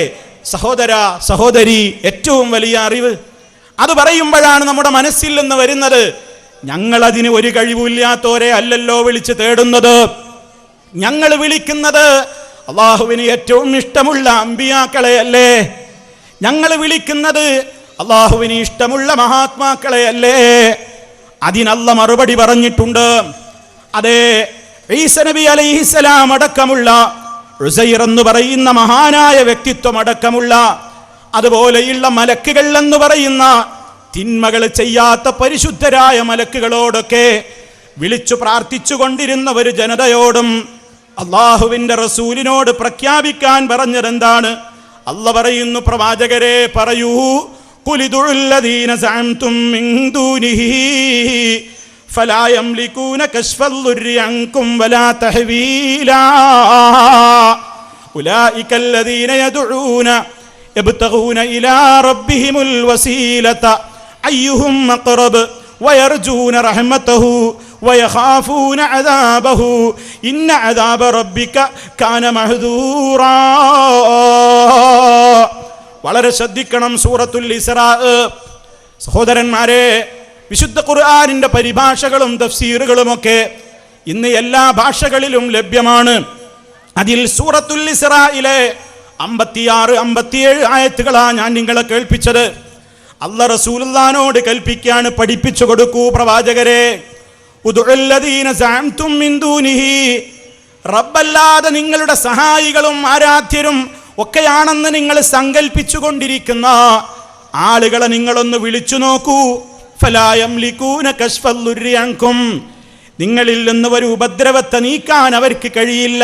സഹോദര സഹോദരി ഏറ്റവും വലിയ അറിവ്? അത് പറയുമ്പോഴാണ് നമ്മുടെ മനസ്സിൽ നിന്ന് വരുന്നത്, ഞങ്ങളതിന് ഒരു കഴിവില്ലാത്തവരെ അല്ലല്ലോ വിളിച്ച് തേടുന്നത്. ഞങ്ങൾ വിളിക്കുന്നത് അള്ളാഹുവിന് ഏറ്റവും ഇഷ്ടമുള്ള അമ്പിയാക്കളെ അല്ലേ? ഞങ്ങൾ വിളിക്കുന്നത് അള്ളാഹുവിന് ഇഷ്ടമുള്ള മഹാത്മാക്കളെ അല്ലേ? അതിനല്ല മറുപടി പറഞ്ഞിട്ടുണ്ട്. അതെ, ഈസ നബി അലൈഹിസ്സലാം അടക്കമുള്ള, ഉസൈർ എന്ന് പറയുന്ന മഹാനായ വ്യക്തിത്വം അടക്കമുള്ള, അതുപോലെയുള്ള മലക്കുകൾ എന്ന് പറയുന്ന തിന്മകൾ ചെയ്യാത്ത പരിശുദ്ധരായ മലക്കുകളോടൊക്കെ വിളിച്ചു പ്രാർത്ഥിച്ചു കൊണ്ടിരുന്ന ഒരു ജനതയോടും അള്ളാഹുവിൻ്റെ റസൂലിനോട് പ്രഖ്യാപിക്കാൻ പറഞ്ഞതെന്താണ്? അല്ല പറയുന്നു, പ്രവാചകരെ പറയൂ, ഖുലിദുല്ലദീന സഅംതും മിൻ ദൂനിഹി ഫലാ യംലികൂന കശ്ഫൽ ദുർരി അൻകും വലാ തഹ്വീലാ ഉലൈകല്ലദീന യദ്ഊന യബ്തഗൂന ഇലാ റബ്ബിഹിമുൽ വസീലത അയ്യുഹും അഖറബ് വയർജൂന റഹ്മതഹു വയഖാഫൂന അദാബഹു ഇന്ന അദാബ റബ്ബിക കാന മഹ്ദൂറാ. വളരെ ശ്രദ്ധിക്കണം. സൂറത്തുൽ ഇസ്രാ. സഹോദരന്മാരെ, വിശുദ്ധ ഖുർആനിന്റെ പരിഭാഷകളും തഫ്സീറുകളുമൊക്കെ ഇന്ന് എല്ലാ ഭാഷകളിലും ലഭ്യമാണ്. അതിൽ സൂറത്തുൽ ഇസ്രായിലെ 56-57 ആയത്തുകളാ ഞാൻ നിങ്ങളെ കേൾപ്പിച്ചത്. അല്ല റസൂലുള്ളാഹിനോട് കൽപ്പിക്കാണ്, പഠിപ്പിച്ചു കൊടുക്കൂ പ്രവാചകരെ, ഉദ്ഉല്ലദീന സഅംതും മിൻ ദൂനിഹി, റബ്ബല്ലാതെ നിങ്ങളുടെ സഹായികളും ആരാധ്യരും ഒക്കെയാണെന്ന് നിങ്ങൾ സങ്കൽപ്പിച്ചു കൊണ്ടിരിക്കുന്ന ആളുകളെ നിങ്ങളൊന്ന് വിളിച്ചു നോക്കൂ. ഫലാ യംലികൂന കശ്ഫൽ ദുർരി അൻകും, നിങ്ങളിൽ നിന്ന് ഒരു ഉപദ്രവത്തെ നീക്കാൻ അവർക്ക് കഴിയില്ല.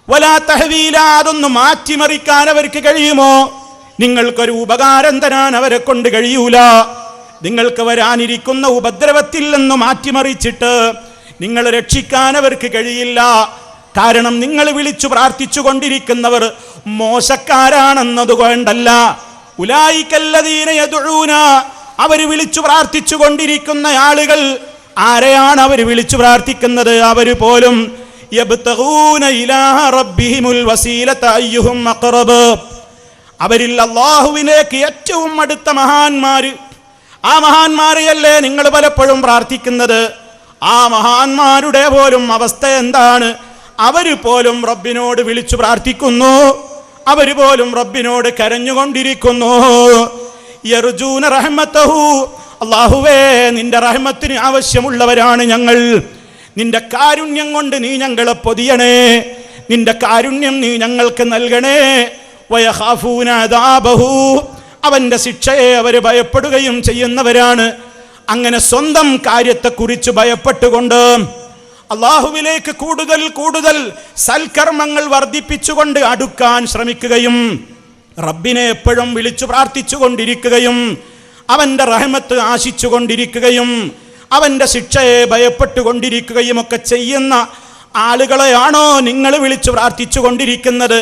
വലാ തഹ്വീല, അതൊന്ന് മാറ്റിമറിക്കാൻ അവർക്ക് കഴിയുമോ? നിങ്ങൾക്കൊരു ഉപകാരം തരാൻ അവരെ കൊണ്ട് കഴിയൂല. നിങ്ങൾക്ക് വരാനിരിക്കുന്ന ഉപദ്രവത്തിൽ നിന്ന് മാറ്റിമറിച്ചിട്ട് നിങ്ങൾ രക്ഷിക്കാൻ അവർക്ക് കഴിയില്ല. കാരണം നിങ്ങൾ വിളിച്ചു പ്രാർത്ഥിച്ചു കൊണ്ടിരിക്കുന്നവർ മോശക്കാരാണെന്നതുകൊണ്ടല്ല. ഉലൈകല്ലദീന യദ്ഊന, അവർ വിളിച്ചു പ്രാർത്ഥിച്ചു കൊണ്ടിരിക്കുന്ന ആളുകൾ ആരെയാണ് അവർ വിളിച്ചു പ്രാർത്ഥിക്കുന്നത്? അവർ പോലും യബ്തഗൂന ഇലാ റബ്ബിഹിമുൽ വസീലത അയ്യുഹും അഖറബ്. അവരിൽ അല്ലാഹുവിലേക്ക് ഏറ്റവും അടുത്ത മഹാന്മാര്, ആ മഹാന്മാരെയല്ലേ നിങ്ങൾ പലപ്പോഴും പ്രാർത്ഥിക്കുന്നത്? ആ മഹാന്മാരുടെ പോലും അവസ്ഥ എന്താണ്? അവര് പോലും റബ്ബിനോട് വിളിച്ചു പ്രാർത്ഥിക്കുന്നു, അവര് പോലും റബ്ബിനോട് കരഞ്ഞുകൊണ്ടിരിക്കുന്നു. യർജൂന റഹ്മതഹു, അല്ലാഹുവേ നിന്റെ റഹ്മത്തിന് ആവശ്യമുള്ളവരാണ് ഞങ്ങൾ, നിന്റെ കാരുണ്യം കൊണ്ട് നീ ഞങ്ങളെ പൊതിയണേ, നിന്റെ കാരുണ്യം നീ ഞങ്ങൾക്ക് നൽകണേ. വയഖാഫൂന അദാബഹു, അവന്റെ ശിക്ഷയെ അവർ ഭയപ്പെടുകയും ചെയ്യുന്നവരാണ്. അങ്ങനെ സ്വന്തം കാര്യത്തെക്കുറിച്ച് ഭയപ്പെട്ടുകൊണ്ട് അള്ളാഹുവിലേക്ക് കൂടുതൽ കൂടുതൽ സൽക്കർമ്മങ്ങൾ വർദ്ധിപ്പിച്ചുകൊണ്ട് അടുക്കാൻ ശ്രമിക്കുകയും റബ്ബിനെ എപ്പോഴും വിളിച്ചു പ്രാർത്ഥിച്ചു കൊണ്ടിരിക്കുകയും അവന്റെ റഹ്മത്ത് ആശിച്ചുകൊണ്ടിരിക്കുകയും അവന്റെ ശിക്ഷയെ ഭയപ്പെട്ടുകൊണ്ടിരിക്കുകയും ഒക്കെ ചെയ്യുന്ന ആളുകളെയാണോ നിങ്ങൾ വിളിച്ചു പ്രാർത്ഥിച്ചു കൊണ്ടിരിക്കുന്നത്?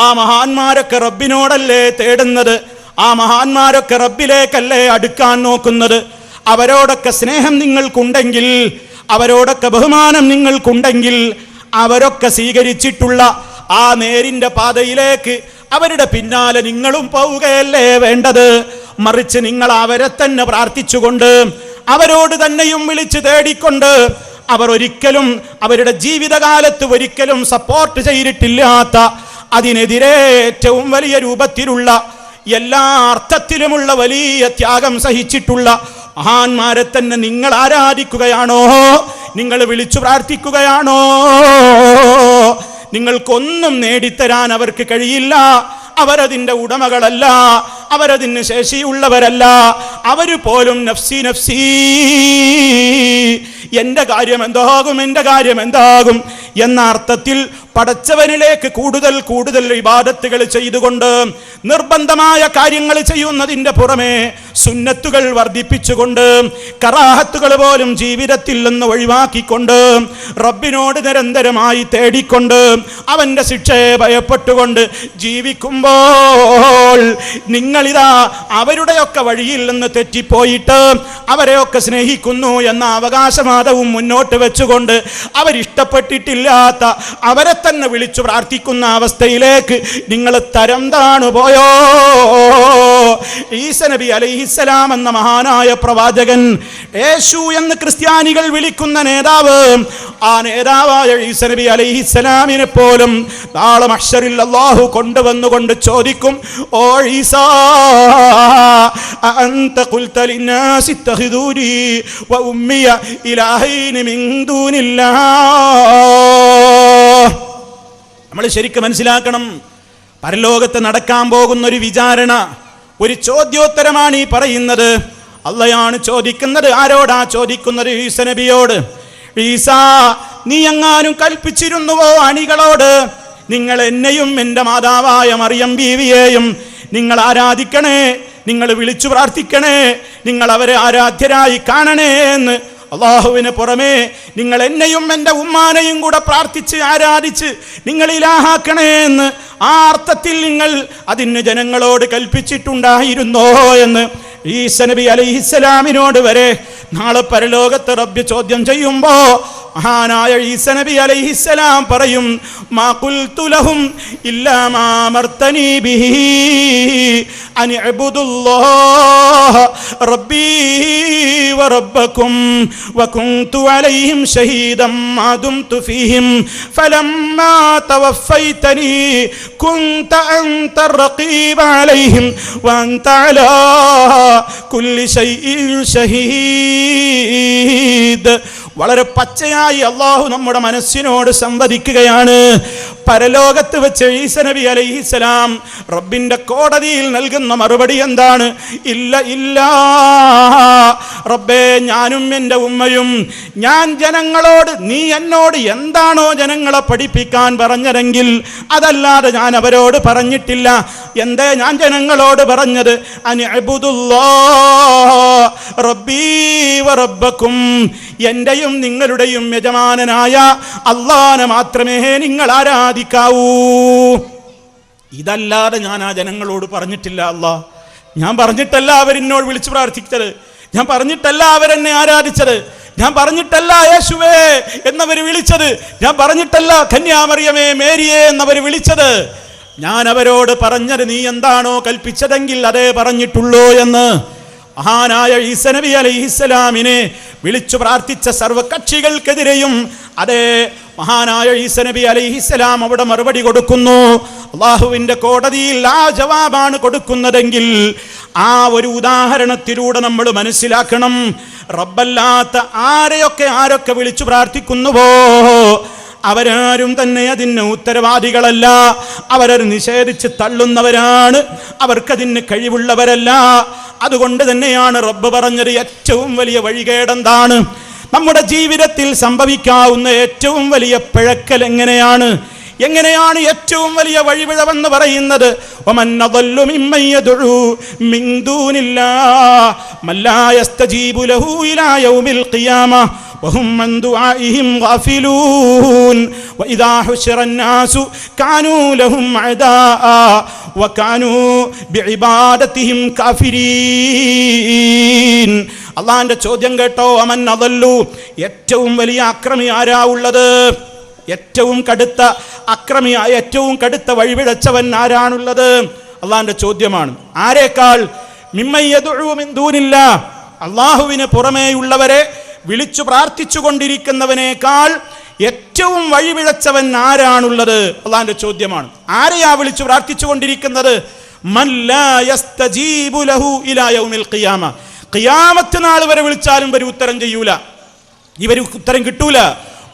ആ മഹാന്മാരൊക്കെ റബ്ബിനോടല്ലേ തേടുന്നത്? ആ മഹാന്മാരൊക്കെ റബ്ബിലേക്കല്ലേ അടുക്കാൻ നോക്കുന്നത്? അവരോടൊക്കെ സ്നേഹം നിങ്ങൾക്കുണ്ടെങ്കിൽ, അവരോടൊക്കെ ബഹുമാനം നിങ്ങൾക്കുണ്ടെങ്കിൽ, അവരൊക്കെ സ്വീകരിച്ചിട്ടുള്ള ആ നേരിന്റെ പാതയിലേക്ക് അവരുടെ പിന്നാലെ നിങ്ങളും പോവുകയല്ലേ വേണ്ടത്? മറിച്ച് നിങ്ങൾ അവരെ തന്നെ പ്രാർത്ഥിച്ചുകൊണ്ട് അവരോട് തന്നെയും വിളിച്ച് തേടിക്കൊണ്ട് അവർ ഒരിക്കലും അവരുടെ ജീവിതകാലത്ത് ഒരിക്കലും സപ്പോർട്ട് ചെയ്തിട്ടില്ലാത്ത, അതിനെതിരെ ഏറ്റവും വലിയ രൂപത്തിലുള്ള എല്ലാ അർത്ഥത്തിലുമുള്ള വലിയ ത്യാഗം സഹിച്ചിട്ടുള്ള മഹാന്മാരെ തന്നെ നിങ്ങൾ ആരാധിക്കുകയാണോ? നിങ്ങൾ വിളിച്ചു പ്രാർത്ഥിക്കുകയാണോ? നിങ്ങൾക്കൊന്നും നേടിത്തരാൻ അവർക്ക് കഴിയില്ല. അവരതിൻ്റെ ഉടമകളല്ല, അവരതിന് ശേഷിയുള്ളവരല്ല. അവര് പോലും നഫ്സി നഫ്സി, എൻ്റെ കാര്യം എന്താകും, എൻ്റെ കാര്യം എന്താകും എന്ന അർത്ഥത്തിൽ പടച്ചവനിലേക്ക് കൂടുതൽ കൂടുതൽ ഇബാദത്തുകൾ ചെയ്തുകൊണ്ട് നിർബന്ധമായ കാര്യങ്ങൾ ചെയ്യുന്നതിൻ്റെ പുറമെ സുന്നത്തുകൾ വർദ്ധിപ്പിച്ചുകൊണ്ട് കറാഹത്തുകൾ പോലും ജീവിതത്തിൽ നിന്ന് ഒഴിവാക്കിക്കൊണ്ട് റബ്ബിനോട് നിരന്തരമായി തേടിക്കൊണ്ട് അവൻ്റെ ശിക്ഷയെ ഭയപ്പെട്ടുകൊണ്ട് ജീവിക്കുമ്പോൾ നിങ്ങളിതാ അവരുടെയൊക്കെ വഴിയിൽ നിന്ന് തെറ്റിപ്പോയിട്ട് അവരെയൊക്കെ സ്നേഹിക്കുന്നു എന്ന അവകാശവാദവും മുന്നോട്ട് വെച്ചുകൊണ്ട് അവരിഷ്ടപ്പെട്ടിട്ടില്ലാത്ത അവരെ തന്നെ വിളിച്ചു പ്രാർത്ഥിക്കുന്ന അവസ്ഥയിലേക്ക് നിങ്ങൾ തരം താണു പോയോ? ഈസ നബി അലൈഹിസ്സലാം എന്ന മഹാനായ പ്രവാചകൻ, യേശു എന്ന് ക്രിസ്ത്യാനികൾ വിളിക്കുന്ന നേതാവ്, ആ നേതാവായ ഈസ നബി അലൈഹിസ്സലാമിനെ പോലും നാളെ മഹ്ശറിൽ അല്ലാഹു കൊണ്ടുവന്നുകൊണ്ട് ചോദിക്കും, ഓ ഈസാ അൻത ഖുൽത ലിന്നാസി ഇത്തഖിദൂനി വ ഉമ്മിയ ഇലാഹൈനി മിൻ ദൂനില്ലാഹ്. നമ്മൾ ശരിക്കും മനസ്സിലാക്കണം, പരലോകത്ത് നടക്കാൻ പോകുന്ന ഒരു വിചാരണ, ഒരു ചോദ്യോത്തരമാണ് ഈ പറയുന്നത്. അള്ളയാണ് ചോദിക്കുന്നത്. ആരോടാ ചോദിക്കുന്നത്? ഈസ നബിയോട്. ഈസാ, നീ എങ്ങാനും കൽപ്പിച്ചിരുന്നുവോ അണികളോട്, നിങ്ങൾ എന്നെയും എൻ്റെ മാതാവായ മറിയം ബീവിയെയും നിങ്ങൾ ആരാധിക്കണേ, നിങ്ങൾ വിളിച്ചു പ്രാർത്ഥിക്കണേ, നിങ്ങൾ അവരെ ആരാധ്യരായി കാണണേ എന്ന്? അള്ളാഹുവിന് പുറമേ നിങ്ങൾ എന്നെയും എൻ്റെ ഉമ്മാനെയും കൂടെ പ്രാർത്ഥിച്ച് ആരാധിച്ച് നിങ്ങൾ ഇലാഹാക്കണേ എന്ന് ആ അർത്ഥത്തിൽ നിങ്ങൾ അതിന് ജനങ്ങളോട് കൽപ്പിച്ചിട്ടുണ്ടായിരുന്നോ എന്ന് ഈസ നബി അലൈഹിസ്സലാമിനോട് വരെ നാളെ പരലോകത്ത് റബ്ബ് ചോദ്യം ചെയ്യുമ്പോ മഹാനായ ഈസ നബി അലൈഹിസ്സലാം പറയും, മാ ഖുൽതു ലഹും ഇല്ലാ മാ അമർതനി ബിഹി അൻ ഇഅ്ബുദുല്ലാഹ റബ്ബി വ റബ്ബക്കും വ കുൻതു അലൈഹിം ഷഹീദൻ മാ ദുംതു ഫീഹിം ഫലമ്മാ തവഫൈതനി കുൻത അൻത റഖീബ അലൈഹിം വ അൻത അലാ കുല്ലി ശൈഇൻ ഷഹീദ്. വളരെ പച്ചയായി അള്ളാഹു നമ്മുടെ മനസ്സിനോട് സംവദിക്കുകയാണ്. പരലോകത്ത് വെച്ച് ഈസ നബി അലൈഹിസ്സലാം റബ്ബിന്റെ കോടതിയിൽ നൽകുന്ന മറുപടി എന്താണ്? ഇല്ല ഇല്ല റബ്ബേ, ഞാനും എൻ്റെ ഉമ്മയും ഞാൻ ജനങ്ങളോട്, നീ എന്നോട് എന്താണോ ജനങ്ങളെ പഠിപ്പിക്കാൻ പറഞ്ഞതെങ്കിൽ അതല്ലാതെ ഞാൻ അവരോട് പറഞ്ഞിട്ടില്ല. എന്തേ ഞാൻ ജനങ്ങളോട് പറഞ്ഞത്? അനി അബ്ദുല്ലാഹ് റബ്ബീ വ റബ്ബക്കും, എൻ്റെയും നിങ്ങളുടെയും യജമാനനായ അല്ലാഹനെ മാത്രമേ നിങ്ങൾ ആരാധിക്കാവൂ. ഇതല്ലാതെ ഞാൻ ആ ജനങ്ങളോട് പറഞ്ഞിട്ടില്ല. അല്ലാഹ്, ഞാൻ പറഞ്ഞിട്ടല്ല അവരെന്നോട് വിളിച്ചു പ്രാർത്ഥിച്ചത്, ഞാൻ പറഞ്ഞിട്ടല്ല അവരെന്നെ ആരാധിച്ചത്, ഞാൻ പറഞ്ഞിട്ടല്ല യേശുവേ എന്നവർ വിളിച്ചത്, ഞാൻ പറഞ്ഞിട്ടല്ല കന്യാമറിയമേ മേരിയേ എന്നവർ വിളിച്ചത്. ഞാൻ അവരോട് പറഞ്ഞത് നീ എന്താണോ കൽപ്പിച്ചതെങ്കിൽ അതേ പറഞ്ഞിട്ടുള്ളൂ എന്ന്. മഹാനായ ഈസ നബി അലൈഹിസ്സലാമിനെ വിളിച്ചു പ്രാർത്ഥിച്ച സർവകക്ഷികൾക്കെതിരെയും അതേ മഹാനായ ഈസ നബി അലൈഹിസ്സലാം അവിടെ മറുപടി കൊടുക്കുന്നു. അള്ളാഹുവിൻ്റെ കോടതിയിൽ ആ ജവാബാണ് കൊടുക്കുന്നതെങ്കിൽ ആ ഒരു ഉദാഹരണത്തിലൂടെ നമ്മൾ മനസ്സിലാക്കണം, റബ്ബല്ലാത്ത ആരൊക്കെ വിളിച്ചു പ്രാർത്ഥിക്കുന്നുവോ അവരാരും തന്നെ അതിന് ഉത്തരവാദികളല്ല. അവരത് നിഷേധിച്ച് തള്ളുന്നവരാണ്, അവർക്കതിന് കഴിവുള്ളവരല്ല. അതുകൊണ്ട് തന്നെയാണ് റബ്ബ് പറഞ്ഞത് ഏറ്റവും വലിയ വഴികേടെന്താണ്, നമ്മുടെ ജീവിതത്തിൽ സംഭവിക്കാവുന്ന ഏറ്റവും വലിയ പിഴക്കൽ എങ്ങനെയാണ് ഏറ്റവും വലിയ വഴിപിഴവെന്ന് പറയുന്നത്. വമൻ അദല്ലു മിമ്മൻ യദ്ഉ മിൻ ദൂനില്ലാഹി മല്ലാ യസ്തജീബു ലഹു ഇലാ യൗമിൽ ഖിയാമ വഹും അൻ ദുആഇഹിം ഗാഫിലൂൻ വഇദാ ഹുശിറന്നാസു കാനൂ ലഹും അദാഅ വകാനൂ ബിഇബാദതിഹിം കാഫിരീൻ. അല്ലാഹുവിന്റെ ചോദ്യം കേട്ടോ, വമൻ അദല്ലു, ഏറ്റവും വലിയ അക്രമി ആരാ ഉള്ളത്? ഏറ്റവും കടുത്ത അക്രമിയായ ഏറ്റവും കടുത്ത വഴിപിഴച്ചവൻ ആരാണുള്ളത്? അള്ളാഹിന്റെ ചോദ്യമാണ്. ആരേക്കാൾ? മിമ്മൻ യദ്ഉ മിൻ ദൂനില്ലാഹ്, അള്ളാഹുവിന് പുറമേയുള്ളവരെ വിളിച്ചു പ്രാർത്ഥിച്ചു കൊണ്ടിരിക്കുന്നവനേക്കാൾ ഏറ്റവും വഴിപിഴച്ചവൻ ആരാണുള്ളത്? അള്ളാഹിന്റെ ചോദ്യമാണ്. ആരെയാ വിളിച്ചു പ്രാർത്ഥിച്ചു കൊണ്ടിരിക്കുന്നത്? മൻ ലാ യസ്തജീബു ലഹു ഇലാ യൗമിൽ ഖിയാമ, ഖിയാമത്ത് നാൾ വരെ വിളിച്ചാലും ഇവർ ഉത്തരം ചെയ്യൂല, ഇവർ ഉത്തരം കിട്ടൂല.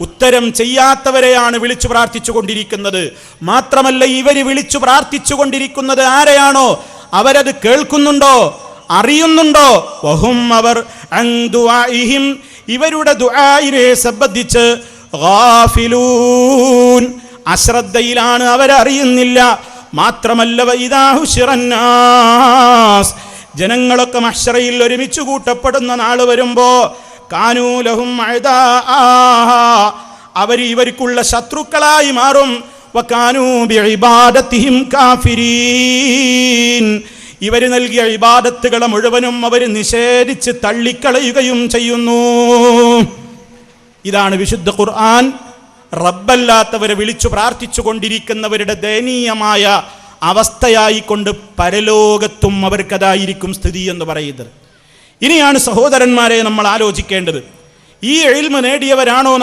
ഉത്തരം ചെയ്യാത്തവരെയാണ് വിളിച്ചു പ്രാർത്ഥിച്ചു കൊണ്ടിരിക്കുന്നത്. മാത്രമല്ല, ഇവര് വിളിച്ചു പ്രാർത്ഥിച്ചു കൊണ്ടിരിക്കുന്നത് ആരെയാണോ അവരത് കേൾക്കുന്നുണ്ടോ, അറിയുന്നുണ്ടോ? വഹും അവർ അൻ ദുആഇഹിം, ഇവരുടെ ദുആഇനെ സംബന്ധിച്ച് ഗാഫിലൂൻ, അശ്രദ്ധയിലാണ്, അവരറിയുന്നില്ല. മാത്രമല്ല വഇദാ ഹുശിറന്നാസ്, ജനങ്ങളൊക്കെ മഹ്ശറയിൽ ഒരുമിച്ച് കൂട്ടപ്പെടുന്ന നാൾ വരുമ്പോ കാനൂ ലഹും അദാഅ, അവർ ഇവർക്കുള്ള ശത്രുക്കളായി മാറും. വകാനൂ ബിഇബാദതിഹിം കാഫിരീൻ, ഇവർ നൽകിയ ഇബാദത്തുകളെ മുഴുവനും അവർ നിഷേധിച്ച് തള്ളിക്കളയുകയും ചെയ്യുന്നു. ഇതാണ് വിശുദ്ധ ഖുർആൻ റബ്ബല്ലാത്തവരെ വിളിച്ചു പ്രാർത്ഥിച്ചു കൊണ്ടിരിക്കുന്നവരുടെ ദയനീയമായ അവസ്ഥയായിക്കൊണ്ട് പരലോകത്തും അവർക്കതായിരിക്കും സ്ഥിതി എന്ന് പറയുന്നത്. ഇനിയാണ് സഹോദരന്മാരെ നമ്മൾ ആലോചിക്കേണ്ടത്, ഈ ഇൽമ് നേടിയവരാണോ